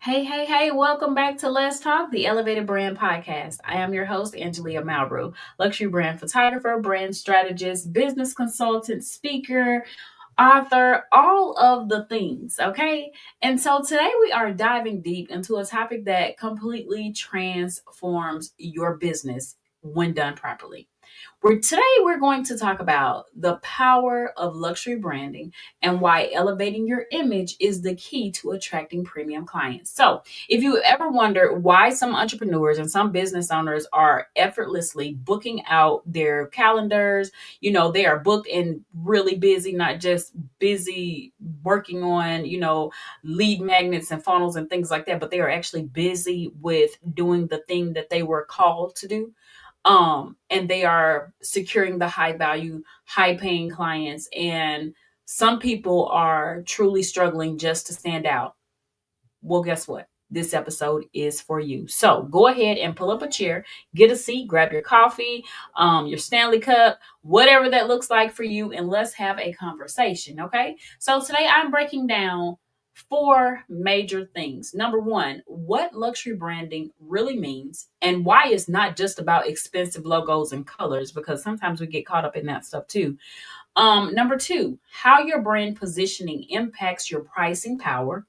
Hey, welcome back to Let's Talk, the Elevated Brand Podcast. I am your host, Angelia Malbrew, luxury brand photographer, brand strategist, business consultant, speaker, author, all of the things, okay? And so today we are diving deep into a topic that completely transforms your business when done properly. Today we're going to talk about the power of luxury branding and why elevating your image is the key to attracting premium clients. So, if you ever wonder why some entrepreneurs and some business owners are effortlessly booking out their calendars, they are booked and really busy, not just busy working on, lead magnets and funnels and things like that, but they are actually busy with doing the thing that they were called to do, and they are securing the high value, high paying clients, and some people are truly struggling just to stand out. Well, guess what? This episode is for you. So go ahead and pull up a chair, get a seat, grab your coffee, your Stanley cup, whatever that looks like for you, and let's have a conversation. Okay. So today I'm breaking down four major things. Number one, what luxury branding really means and why it's not just about expensive logos and colors, because sometimes we get caught up in that stuff too. Number two, how your brand positioning impacts your pricing power.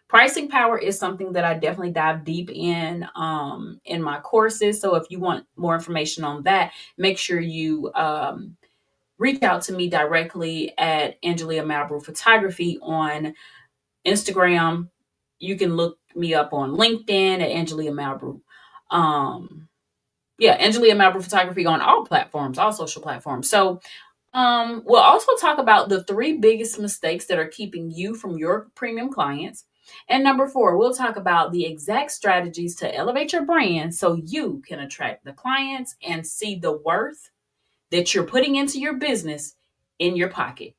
Pricing power is something that I definitely dive deep in my courses. So if you want more information on that, make sure you reach out to me directly at Angelia Malbrew Photography on Instagram. You can look me up on LinkedIn at Angelia Malbrew. Angelia Malbrew Photography on all platforms, all social platforms. So we'll also talk about the three biggest mistakes that are keeping you from your premium clients. And number four, we'll talk about the exact strategies to elevate your brand so you can attract the clients and see the worth that you're putting into your business in your pocket.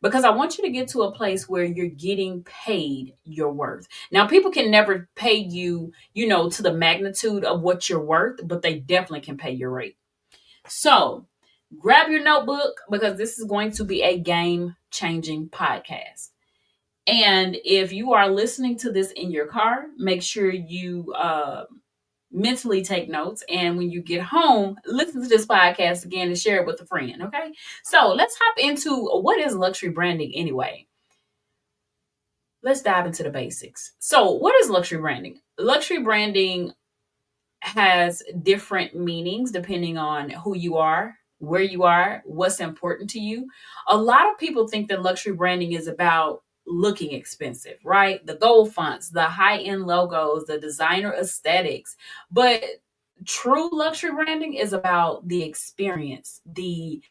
Because I want you to get to a place where you're getting paid your worth. Now, people can never pay you, to the magnitude of what you're worth, but they definitely can pay your rate. So, grab your notebook because this is going to be a game changing podcast. And if you are listening to this in your car, make sure you mentally take notes. And when you get home, listen to this podcast again and share it with a friend. Okay. So let's hop into what is luxury branding anyway. Let's dive into the basics. So, what is luxury branding? Luxury branding has different meanings depending on who you are, where you are, what's important to you. A lot of people think that luxury branding is about looking expensive, right? The gold fonts, the high end logos, the designer aesthetics. But true luxury branding is about the experience, the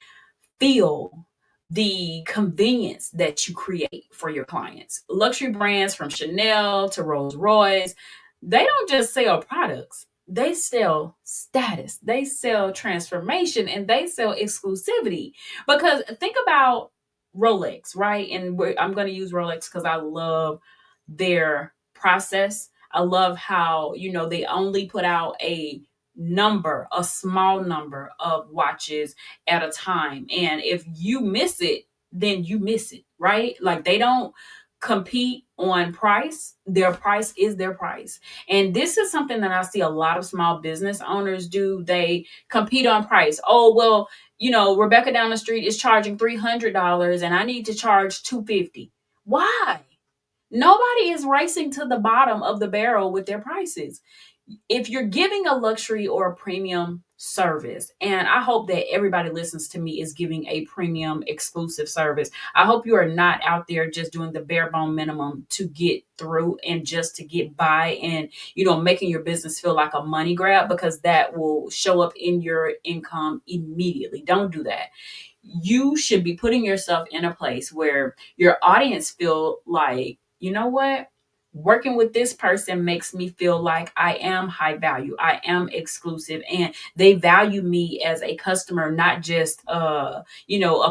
feel, the convenience that you create for your clients. Luxury brands from Chanel to Rolls Royce, they don't just sell products, they sell status, they sell transformation, and they sell exclusivity. Because think about Rolex, right? And I'm going to use Rolex because I love their process. I love how, they only put out a small number of watches at a time. And if you miss it, then you miss it, right? Like they don't compete on price. Their price is their price. And this is something that I see a lot of small business owners do. They compete on price. Oh, well, Rebecca down the street is charging $300 and I need to charge $250. Why? Nobody is racing to the bottom of the barrel with their prices. If you're giving a luxury or a premium service, and I hope that everybody listens to me is giving a premium exclusive service. I hope you are not out there just doing the bare bone minimum to get through and just to get by and, making your business feel like a money grab, because that will show up in your income immediately. Don't do that. You should be putting yourself in a place where your audience feel like, you know what? Working with this person makes me feel like I am high value. I am exclusive and they value me as a customer, not just a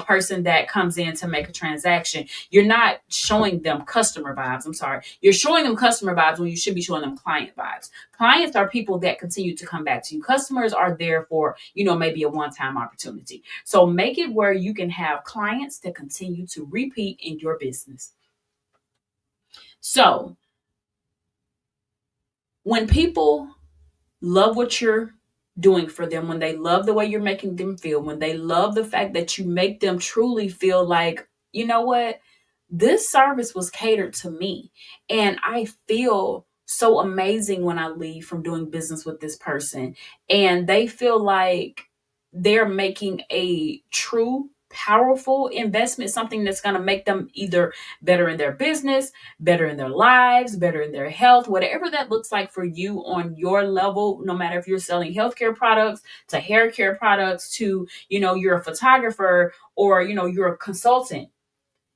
person that comes in to make a transaction. You're not showing them customer vibes. I'm sorry. You're showing them customer vibes when you should be showing them client vibes. Clients are people that continue to come back to you. Customers are there for, maybe a one-time opportunity. So make it where you can have clients that continue to repeat in your business. So When people love what you're doing for them, when they love the way you're making them feel, when they love the fact that you make them truly feel like, you know what, this service was catered to me. And I feel so amazing when I leave from doing business with this person. And they feel like they're making a true, powerful investment, something that's going to make them either better in their business, better in their lives, better in their health, whatever that looks like for you on your level, no matter if you're selling healthcare products to hair care products to, you're a photographer or, you're a consultant.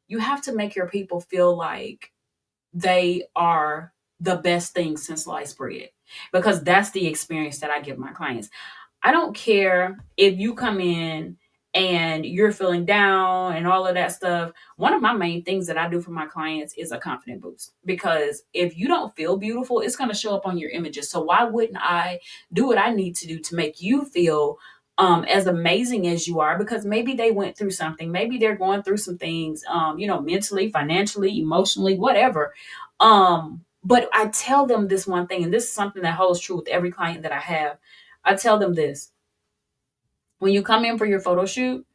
You have to make your people feel like they are the best thing since sliced bread, because that's the experience that I give my clients. I don't care if you come in and you're feeling down and all of that stuff. One of my main things that I do for my clients is a confident boost, because if you don't feel beautiful, it's going to show up on your images. So why wouldn't I do what I need to do to make you feel as amazing as you are? Because maybe they went through something, maybe they're going through some things, mentally, financially, emotionally, whatever. But I tell them this one thing, and this is something that holds true with every client that I have. I tell them this: when you come in for your photo shoot,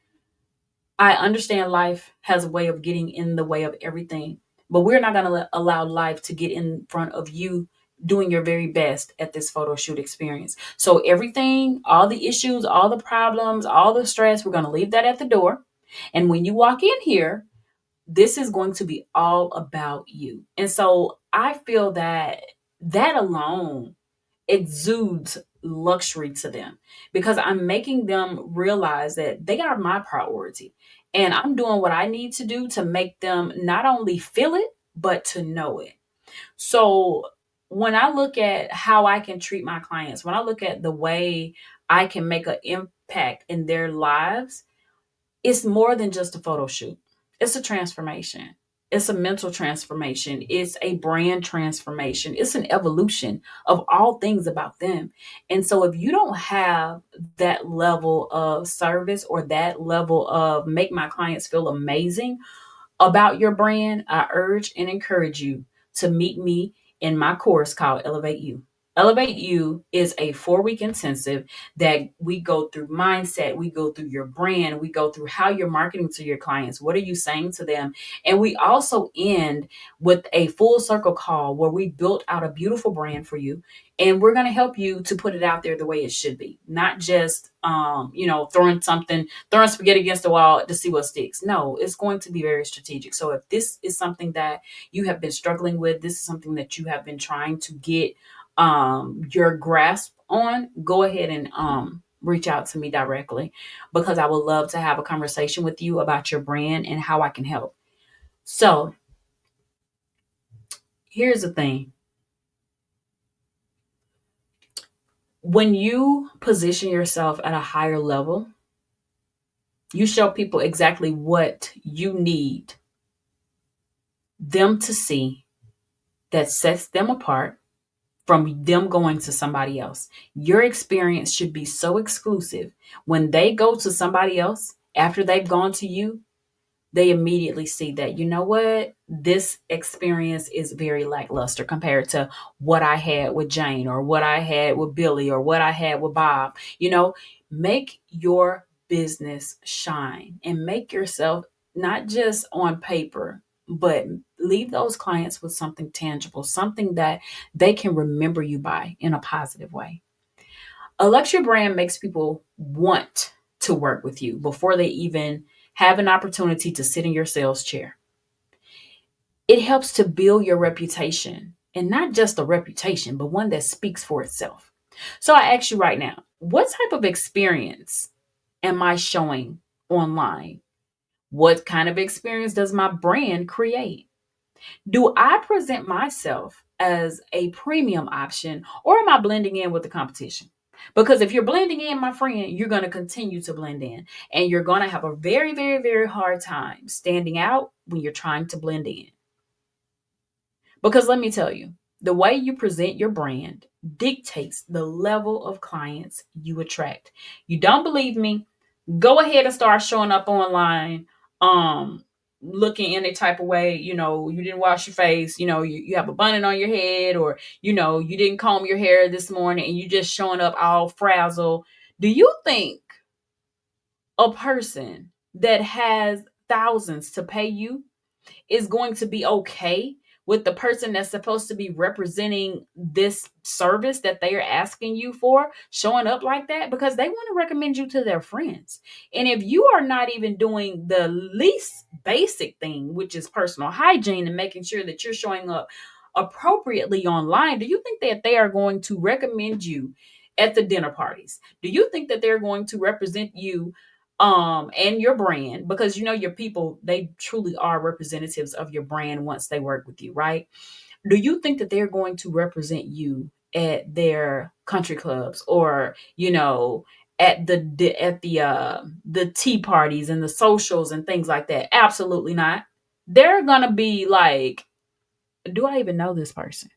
I understand life has a way of getting in the way of everything, but we're not going to allow life to get in front of you doing your very best at this photo shoot experience. So everything, all the issues, all the problems, all the stress, we're going to leave that at the door. And when you walk in here, this is going to be all about you. And so I feel that that alone exudes luxury to them, because I'm making them realize that they are my priority. And I'm doing what I need to do to make them not only feel it, but to know it. So when I look at how I can treat my clients, when I look at the way I can make an impact in their lives, it's more than just a photo shoot. It's a transformation. It's a mental transformation. It's a brand transformation. It's an evolution of all things about them. And so if you don't have that level of service or that level of make my clients feel amazing about your brand, I urge and encourage you to meet me in my course called Elevate You. Elevate You is a 4-week intensive that we go through mindset, we go through your brand, we go through how you're marketing to your clients, what are you saying to them? And we also end with a full circle call where we built out a beautiful brand for you. And we're going to help you to put it out there the way it should be, not just, throwing spaghetti against the wall to see what sticks. No, it's going to be very strategic. So if this is something that you have been struggling with, this is something that you have been trying to get your grasp on, go ahead and reach out to me directly, because I would love to have a conversation with you about your brand and how I can help. So here's the thing: when you position yourself at a higher level, you show people exactly what you need them to see that sets them apart from them going to somebody else. Your experience should be so exclusive. When they go to somebody else after they've gone to you, they immediately see that, you know what, this experience is very lackluster compared to what I had with Jane or what I had with Billy or what I had with Bob. Make your business shine and make yourself not just on paper, but leave those clients with something tangible, something that they can remember you by in a positive way. A luxury brand makes people want to work with you before they even have an opportunity to sit in your sales chair. It helps to build your reputation, and not just a reputation, but one that speaks for itself. So I ask you right now, what type of experience am I showing online? What kind of experience does my brand create? Do I present myself as a premium option, or am I blending in with the competition? Because if you're blending in, my friend, you're going to continue to blend in, and you're going to have a very, very, very hard time standing out when you're trying to blend in. Because let me tell you, the way you present your brand dictates the level of clients you attract. You don't believe me? Go ahead and start showing up online. Um, looking in a type of way, you didn't wash your face, you have a bun on your head, or, you didn't comb your hair this morning and you just showing up all frazzled. Do you think a person that has thousands to pay you is going to be okay with the person that's supposed to be representing this service that they are asking you for showing up like that? Because they want to recommend you to their friends. And if you are not even doing the least basic thing, which is personal hygiene and making sure that you're showing up appropriately online, do you think that they are going to recommend you at the dinner parties? Do you think that they're going to represent you and your brand, because your people, they truly are representatives of your brand once they work with you, right? Do you think that they're going to represent you at their country clubs, or at the tea parties and the socials and things like that? Absolutely not. They're gonna be like, do I even know this person?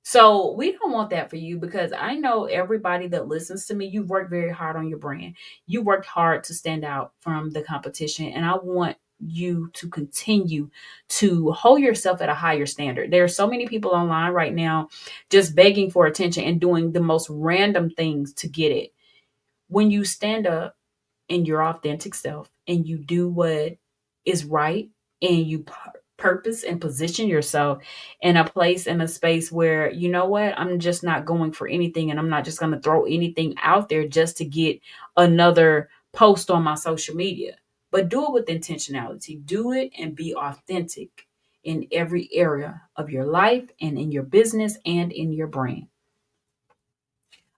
So we don't want that for you, because I know everybody that listens to me, you've worked very hard on your brand. You worked hard to stand out from the competition. And I want you to continue to hold yourself at a higher standard. There are so many people online right now just begging for attention and doing the most random things to get it. When you stand up in your authentic self and you do what is right, and you purpose and position yourself in a place, in a space where, what, I'm just not going for anything, and I'm not just going to throw anything out there just to get another post on my social media. But do it with intentionality. Do it and be authentic in every area of your life and in your business and in your brand.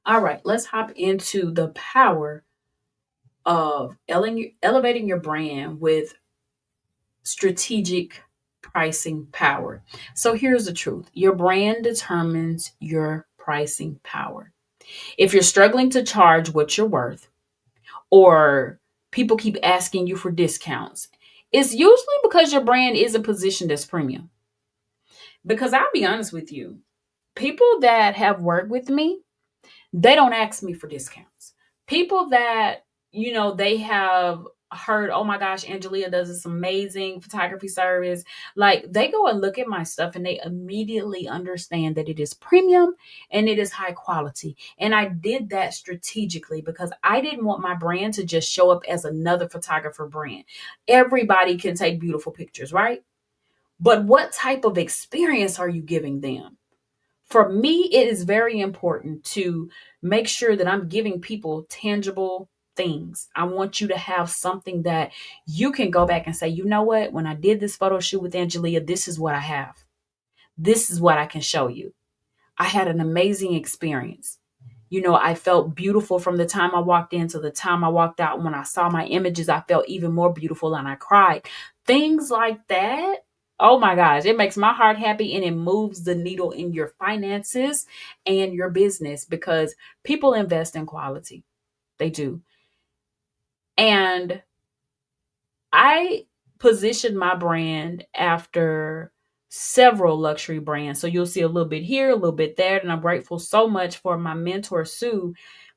All right, let's hop into the power of elevating your brand with strategic pricing power. So here's the truth: your brand determines your pricing power. If you're struggling to charge what you're worth, or people keep asking you for discounts, it's usually because your brand isn't positioned as premium. Because I'll be honest with you, people that have worked with me, they don't ask me for discounts. People that, they have heard, oh my gosh, Angelia does this amazing photography service. Like, they go and look at my stuff and they immediately understand that it is premium and it is high quality. And I did that strategically because I didn't want my brand to just show up as another photographer brand. Everybody can take beautiful pictures, right? But what type of experience are you giving them? For me, it is very important to make sure that I'm giving people tangible things. I want you to have something that you can go back and say, you know what, when I did this photo shoot with Angelia, this is what I have. This is what I can show you. I had an amazing experience. I felt beautiful from the time I walked in to the time I walked out. When I saw my images, I felt even more beautiful and I cried. Things like that. Oh my gosh, it makes my heart happy, and it moves the needle in your finances and your business, because people invest in quality. They do. And I positioned my brand after several luxury brands. So you'll see a little bit here, a little bit there. And I'm grateful so much for my mentor, Sue.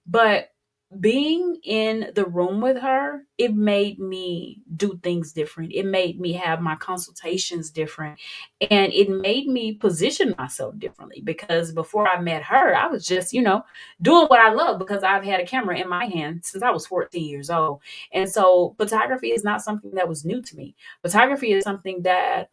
But being in the room with her, it made me do things different. It made me have my consultations different. And it made me position myself differently, because before I met her, I was just, doing what I love because I've had a camera in my hand since I was 14 years old. And so photography is not something that was new to me. Photography is something that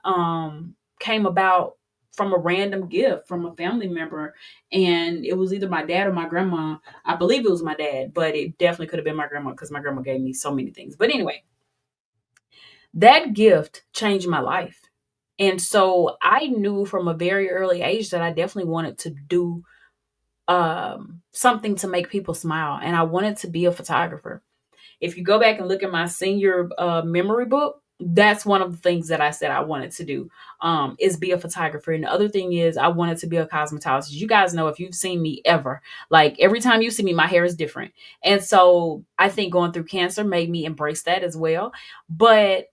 came about from a random gift from a family member. And it was either my dad or my grandma. I believe it was my dad, but it definitely could have been my grandma, because my grandma gave me so many things. But anyway, that gift changed my life. And so I knew from a very early age that I definitely wanted to do something to make people smile. And I wanted to be a photographer. If you go back and look at my senior memory book, that's one of the things that I said I wanted to do, is be a photographer. And the other thing is I wanted to be a cosmetologist. You guys know, if you've seen me ever, like every time you see me, my hair is different. And so I think going through cancer made me embrace that as well. But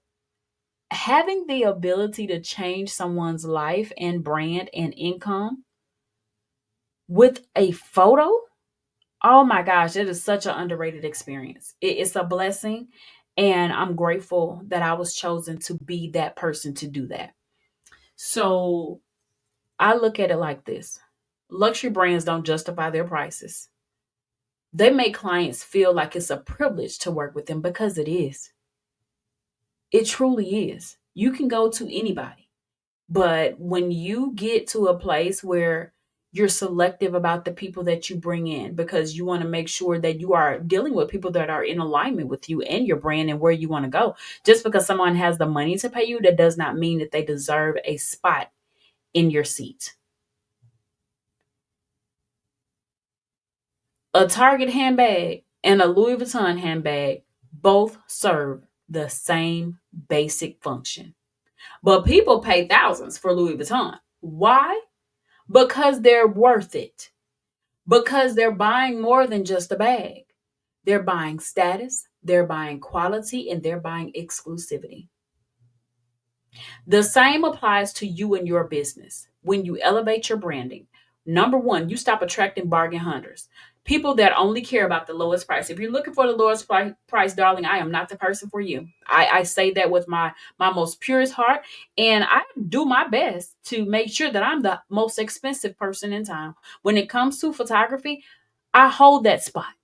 having the ability to change someone's life and brand and income with a photo, oh my gosh, it is such an underrated experience. It's a blessing. And I'm grateful that I was chosen to be that person to do that. So I look at it like this: luxury brands don't justify their prices. They make clients feel like it's a privilege to work with them because it is. It truly is. You can go to anybody. But when you get to a place where you're selective about the people that you bring in because you want to make sure that you are dealing with people that are in alignment with you and your brand and where you want to go. Just because someone has the money to pay you, that does not mean that they deserve a spot in your seat. A Target handbag and a Louis Vuitton handbag both serve the same basic function. But people pay thousands for Louis Vuitton. Why? Because they're worth it. Because they're buying more than just a bag. They're buying status, they're buying quality, and they're buying exclusivity. The same applies to you and your business. When you elevate your branding, number one, you stop attracting bargain hunters. People that only care about the lowest price. If you're looking for the lowest price, darling, I am not the person for you. I say that with my most purest heart, and I do my best to make sure that I'm the most expensive person in town. When it comes to photography, I hold that spot.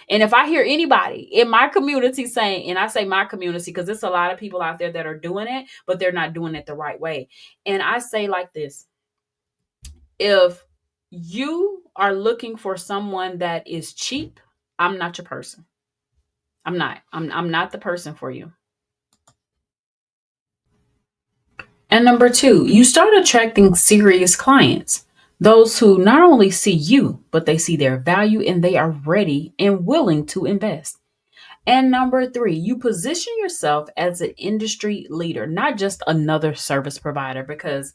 And if I hear anybody in my community saying, and I say my community because there's a lot of people out there that are doing it, but they're not doing it the right way. And I say like this: if you are looking for someone that is cheap, I'm not your person. I'm not. I'm not the person for you. And number two, you start attracting serious clients. Those who not only see you, but they see their value and they are ready and willing to invest. And number three, you position yourself as an industry leader, not just another service provider, because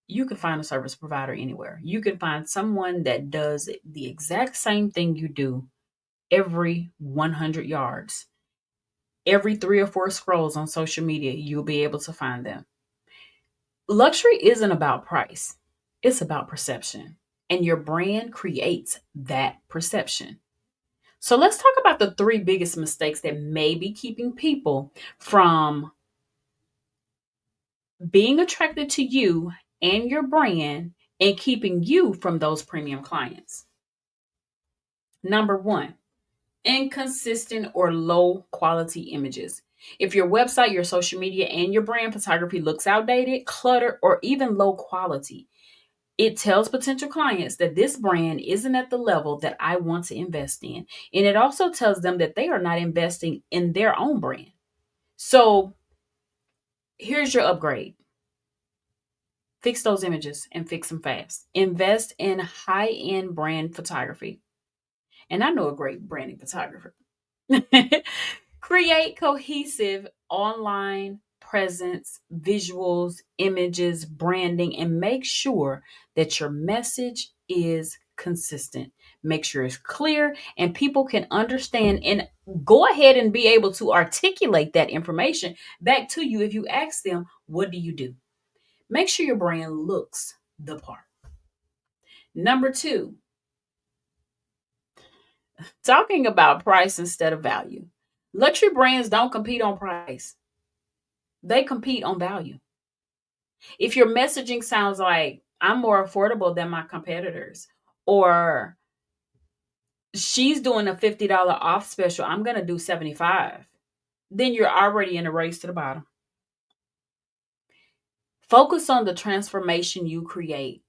you can find a service provider anywhere. You can find someone that does the exact same thing you do every 100 yards. Every three or four scrolls on social media, you'll be able to find them. Luxury isn't about price, it's about perception. And your brand creates that perception. So let's talk about the three biggest mistakes that may be keeping people from being attracted to you and your brand and keeping you from those premium clients. Number one, inconsistent or low quality images. If your website, your social media, and your brand photography looks outdated, cluttered, or even low quality, it tells potential clients that this brand isn't at the level that I want to invest in. And it also tells them that they are not investing in their own brand. So here's your upgrade: fix those images and fix them fast. Invest in high end brand photography. And I know a great branding photographer. Create cohesive online presence, visuals, images, branding, and make sure that your message is consistent. Make sure it's clear and people can understand and go ahead and be able to articulate that information back to you if you ask them, what do you do? Make sure your brand looks the part. Number two, talking about price instead of value. Luxury brands don't compete on price, they compete on value. If your messaging sounds like, I'm more affordable than my competitors, or she's doing a $50 off special, I'm going to do 75, then you're already in a race to the bottom. Focus on the transformation you create.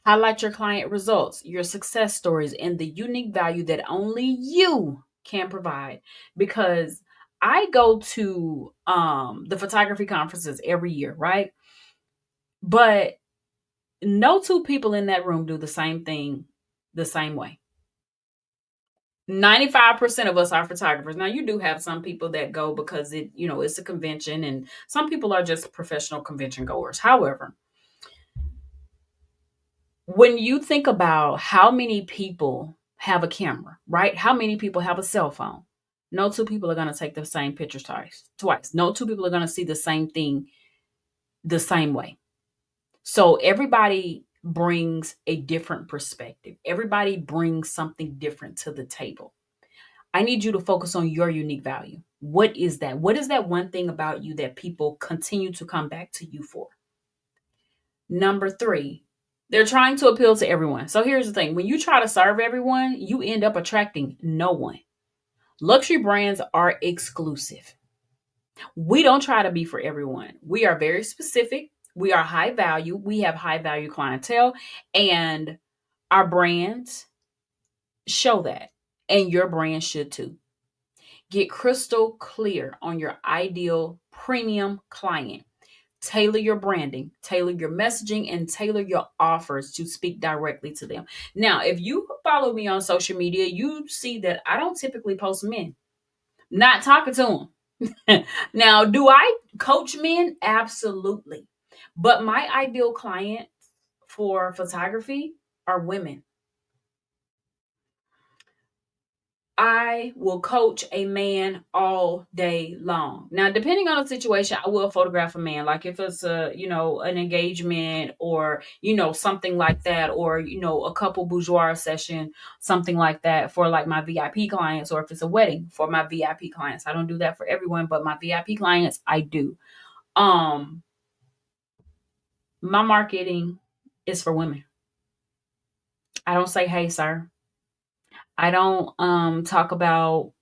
Highlight your client results, your success stories, and the unique value that only you can provide. Because I go to the photography conferences every year, right? But no two people in that room do the same thing the same way. 95% of us are photographers. Now you do have some people that go because it's a convention, and some people are just professional convention goers. However, when you think about how many people have a camera, right? How many people have a cell phone? No two people are going to take the same pictures twice. No two people are going to see the same thing the same way. So everybody brings a different perspective. Everybody brings something different to the table. I need you to focus on your unique value. What is that? What is that one thing about you that people continue to come back to you for? Number three, they're trying to appeal to everyone. So here's the thing, when you try to serve everyone, you end up attracting no one. Luxury brands are exclusive. We don't try to be for everyone. We are very specific. We are high value. We have high value clientele, and our brands show that. And your brand should too. Get crystal clear on your ideal premium client. Tailor your branding, tailor your messaging, and tailor your offers to speak directly to them. Now, if you follow me on social media, you see that I don't typically post men, not talking to them. Now, do I coach men? Absolutely. But my ideal client for photography are women. I will coach a man all day long. Now, depending on the situation, I will photograph a man. Like if it's an engagement or, something like that, or, a couple boudoir session, something like that for like my VIP clients, or if it's a wedding for my VIP clients. I don't do that for everyone, but my VIP clients, I do. Um, my marketing is for women. I don't say, "Hey, sir." I don't talk about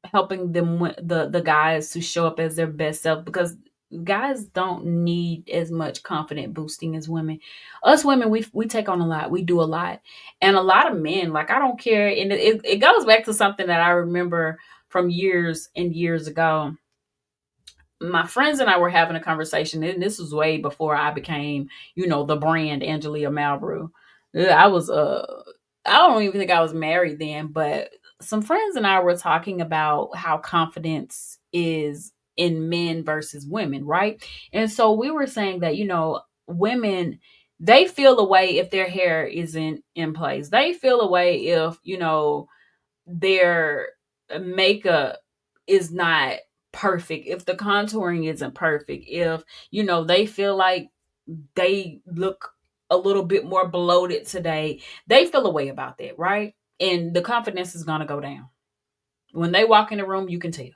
helping them the guys to show up as their best self, because guys don't need as much confident boosting as women. Us women, we take on a lot, we do a lot, and a lot of men, like, I don't care, and it goes back to something that I remember from years and years ago. My friends and I were having a conversation, and this was way before I became, the brand Angelia Malbrew. I was I don't even think I was married then, but some friends and I were talking about how confidence is in men versus women, right? And so we were saying that, women, they feel a way if their hair isn't in place. They feel a way if, their makeup is not perfect, if the contouring isn't perfect, if they feel like they look a little bit more bloated today, they feel a way about that, right? And the confidence is going to go down when they walk in the room. You can tell.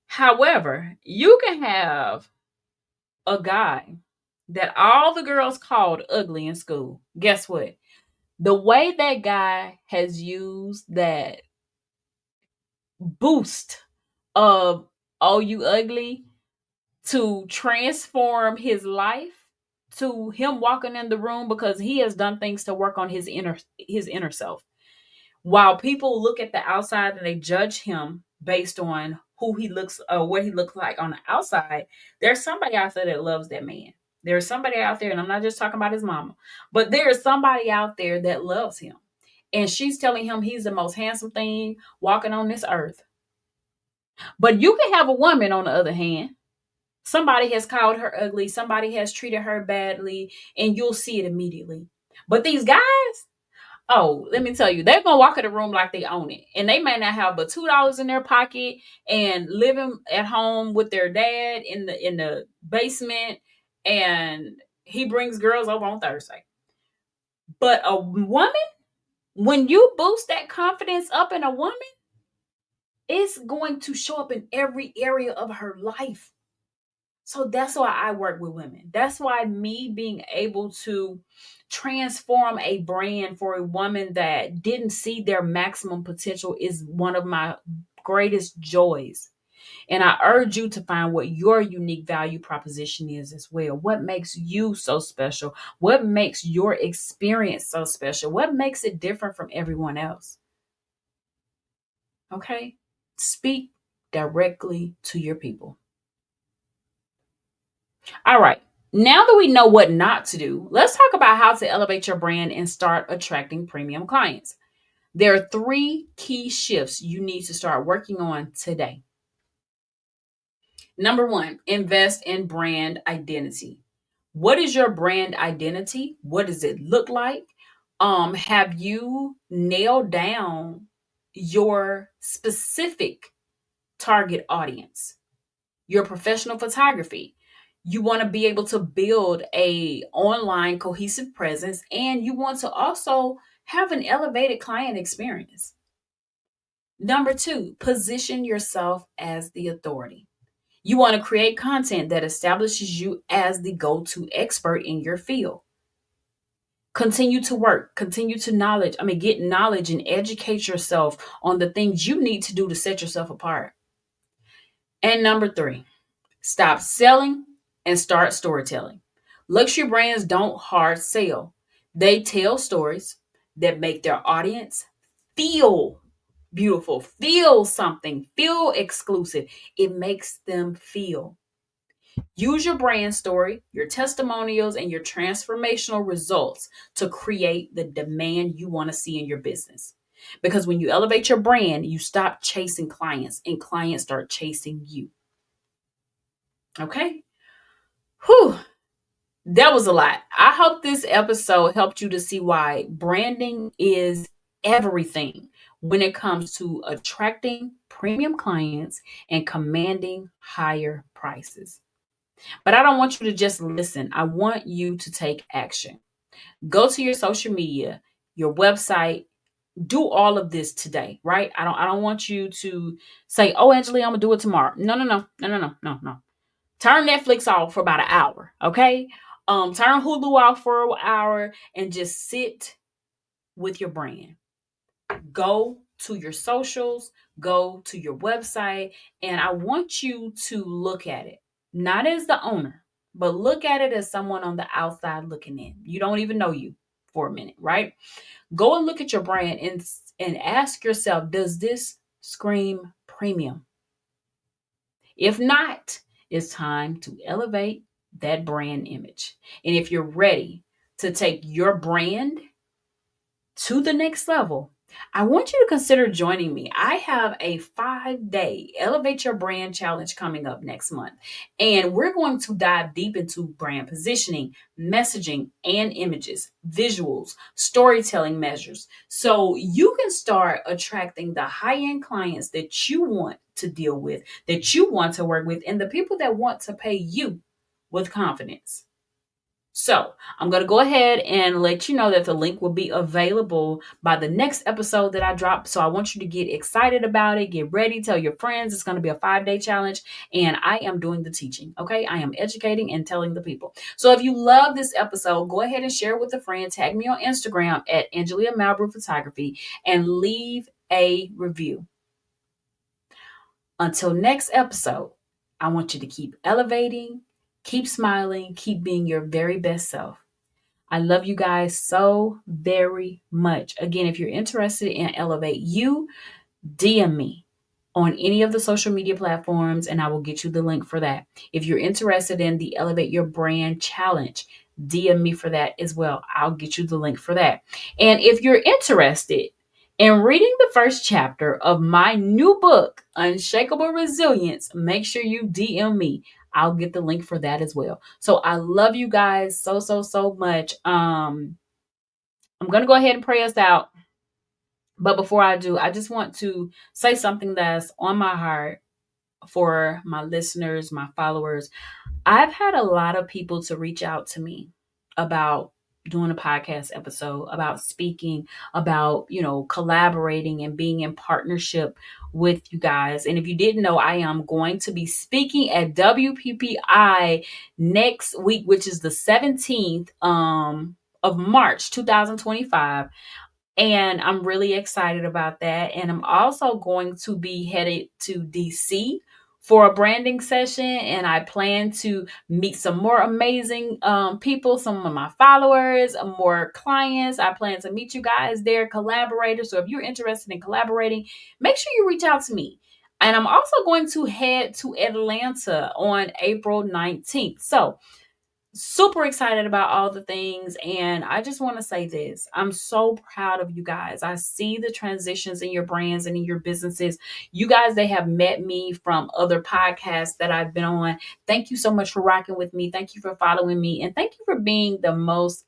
However, you can have a guy that all the girls called ugly in school. Guess what? The way that guy has used that boost of "oh, you ugly" to transform his life, to him walking in the room, because he has done things to work on his inner self. While people look at the outside and they judge him based on who he looks or what he looks like on the outside, there's somebody out there that loves that man. There's somebody out there, and I'm not just talking about his mama, but there is somebody out there that loves him. And she's telling him he's the most handsome thing walking on this earth. But you can have a woman, on the other hand, somebody has called her ugly, somebody has treated her badly, and you'll see it immediately. But these guys, oh, let me tell you, they're gonna walk in the room like they own it. And they may not have but $2 in their pocket and living at home with their dad in the basement, and he brings girls over on Thursday. But a woman, when you boost that confidence up in a woman, it's going to show up in every area of her life. So that's why I work with women. That's why me being able to transform a brand for a woman that didn't see their maximum potential is one of my greatest joys. And I urge you to find what your unique value proposition is as well. What makes you so special? What makes your experience so special? What makes it different from everyone else? Okay? Speak directly to your people. All right. Now that we know what not to do, let's talk about how to elevate your brand and start attracting premium clients. There are three key shifts you need to start working on today. Number one, invest in brand identity. What is your brand identity? What does it look like? Have you nailed down your specific target audience? Your professional photography. You want to be able to build a online cohesive presence, and you want to also have an elevated client experience. Number two, position yourself as the authority. You want to create content that establishes you as the go to expert in your field. Continue to work, continue to get knowledge and educate yourself on the things you need to do to set yourself apart. And number three, stop selling and start storytelling. Luxury brands don't hard sell, they tell stories that make their audience feel beautiful, feel something, feel exclusive. It makes them feel. Use your brand story, your testimonials, and your transformational results to create the demand you want to see in your business. Because when you elevate your brand, you stop chasing clients and clients start chasing you. Okay? Whew. That was a lot. I hope this episode helped you to see why branding is everything when it comes to attracting premium clients and commanding higher prices. But I don't want you to just listen. I want you to take action. Go to your social media, your website, do all of this today, right? I don't want you to say, "Oh, Angela, I'm gonna do it tomorrow." No, no, no, no, no, no, no, no. Turn Netflix off for about an hour, okay? Turn Hulu off for an hour and just sit with your brand. Go to your socials, go to your website, and I want you to look at it, not as the owner, but look at it as someone on the outside looking in. You don't even know you for a minute, right? Go and look at your brand and ask yourself, does this scream premium? If not, it's time to elevate that brand image. And if you're ready to take your brand to the next level, I want you to consider joining me. I have a 5-day Elevate Your Brand Challenge coming up next month. And we're going to dive deep into brand positioning, messaging, and images, visuals, storytelling measures. So you can start attracting the high end clients that you want to deal with, that you want to work with, and the people that want to pay you with confidence. So I'm going to go ahead and let you know that the link will be available by the next episode that I drop. So I want you to get excited about it. Get ready. Tell your friends. It's going to be a 5-day challenge. And I am doing the teaching. Okay. I am educating and telling the people. So if you love this episode, go ahead and share it with a friend. Tag me on Instagram at Angelia Malbrew Photography and leave a review. Until next episode, I want you to keep elevating, keep smiling, keep being your very best self. I love you guys so very much. Again, if you're interested in Elevate You, DM me on any of the social media platforms and I will get you the link for that. If you're interested in the Elevate Your Brand Challenge, DM me for that as well. I'll get you the link for that. And if you're interested in reading the first chapter of my new book, Unshakable Resilience, make sure you DM me. I'll get the link for that as well. So I love you guys so, so, so much. I'm going to go ahead and pray us out. But before I do, I just want to say something that's on my heart for my listeners, my followers. I've had a lot of people to reach out to me about doing a podcast episode, about speaking, about, collaborating and being in partnership with you guys. And if you didn't know, I am going to be speaking at WPPI next week, which is the 17th of March, 2025. And I'm really excited about that. And I'm also going to be headed to DC for a branding session. And I plan to meet some more amazing people, some of my followers, more clients. I plan to meet you guys there, collaborators. So if you're interested in collaborating, make sure you reach out to me. And I'm also going to head to Atlanta on April 19th. So super excited about all the things. And I just want to say this. I'm so proud of you guys. I see the transitions in your brands and in your businesses. You guys, they have met me from other podcasts that I've been on. Thank you so much for rocking with me. Thank you for following me. And thank you for being the most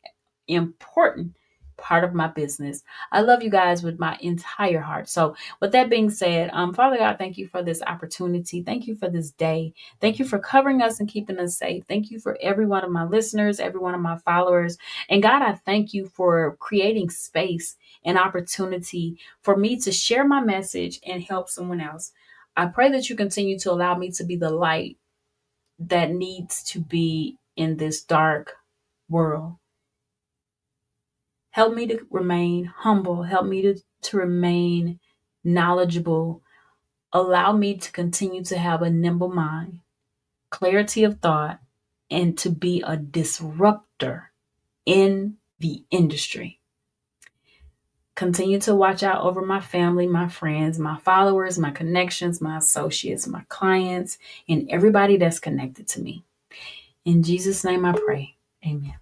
important part of my business. I love you guys with my entire heart. So, with that being said, Father God, thank you for this opportunity. Thank you for this day. Thank you for covering us and keeping us safe. Thank you for every one of my listeners, every one of my followers. And God, I thank you for creating space and opportunity for me to share my message and help someone else. I pray that you continue to allow me to be the light that needs to be in this dark world. Help me to remain humble. Help me to remain knowledgeable. Allow me to continue to have a nimble mind, clarity of thought, and to be a disruptor in the industry. Continue to watch out over my family, my friends, my followers, my connections, my associates, my clients, and everybody that's connected to me. In Jesus' name I pray. Amen.